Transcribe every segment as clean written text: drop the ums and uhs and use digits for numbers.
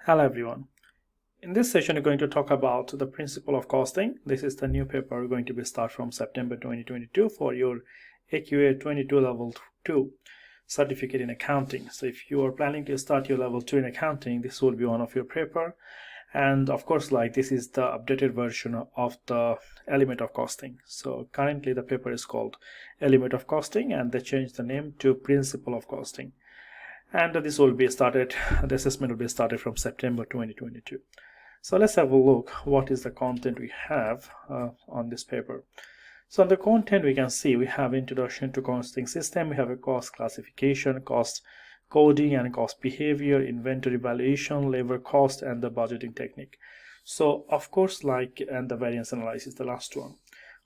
Hello everyone. In this session we're going to talk about the principle of costing. This is the new paper going to be start from September 2022 for your AQA 22 level 2 certificate in accounting. So if you are planning to start your level 2 in accounting, this will be one of your paper. And of course, like, this is the updated version of the element of costing. So currently the paper is called element of costing, and they changed the name to principle of costing. And this will be started, the assessment will be started from September 2022. So let's have a look what is the content we have on this paper. So on the content, we can see we have introduction to costing system, we have a cost classification, cost coding and cost behavior, inventory valuation, labor cost, and the budgeting technique. So of course, like, and the variance analysis, the last one.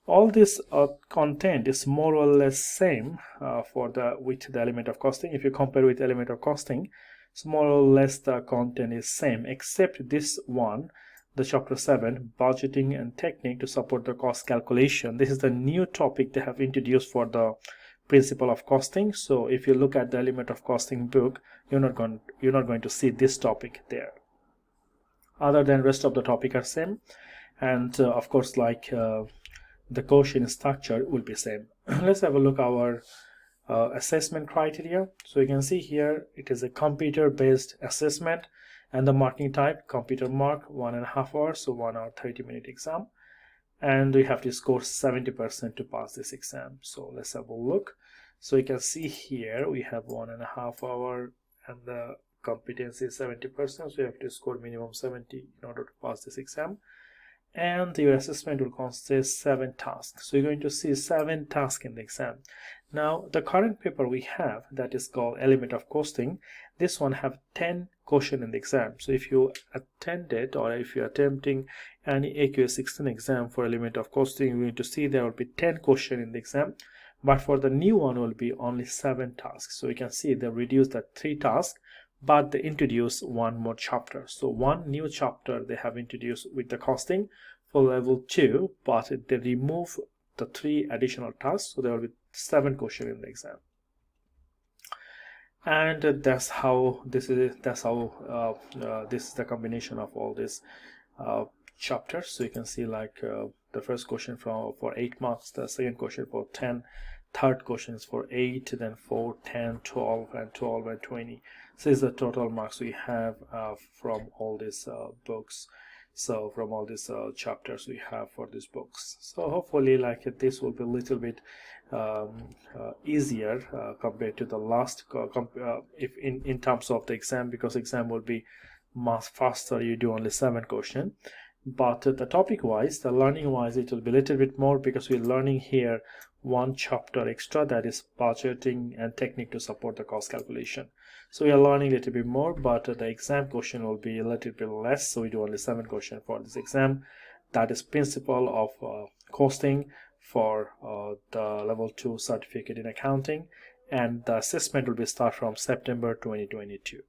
All this content is more or less same with the element of costing. If you compare with element of costing, it's more or less the content is same, except this one, the chapter 7, budgeting and technique to support the cost calculation. This is the new topic they have introduced for the principle of costing. So if you look at the element of costing book, you're not going to see this topic there. Other than rest of the topic are same, and of course, like, the question structure will be same. Let's have a look our assessment criteria. So you can see here it is a computer based assessment, and the marking type computer mark 1.5 hours, so 1 hour 30-minute exam, and we have to score 70% to pass this exam. So let's have a look. So you can see here we have 1.5 hour and the competency is 70%, so you have to score minimum 70 in order to pass this exam. And your assessment will consist 7 tasks. So you're going to see 7 tasks in the exam. Now the current paper we have, that is called element of costing, this one have 10 questions in the exam. So if you attended, or if you're attempting any AQA 16 exam for element of costing, you're going to see there will be 10 questions in the exam, but for the new one will be only 7 tasks. So you can see they reduced the 3 tasks, but they introduce one more chapter. So one new chapter they have introduced with the costing for level 2, but they remove the 3 additional tasks, so there will be 7 questions in the exam. And that's how this is the combination of all these chapters. So you can see, like, the first question for 8 marks, the second question for 10, third question is for 8, then 4, 10, 12, and 12 and 20. So this is the total marks we have from all these books. So from all these chapters we have for these books. So hopefully, like, this will be a little bit easier compared to the last if in terms of the exam, because exam will be much faster. You do only 7 questions, but the topic wise, the learning wise, it will be a little bit more, because we're learning here one chapter extra, that is budgeting and technique to support the cost calculation. So we are learning a little bit more, but the exam question will be a little bit less. So we do only 7 questions for this exam. That is principle of costing for the level 2 certificate in accounting, and the assessment will be start from September 2022.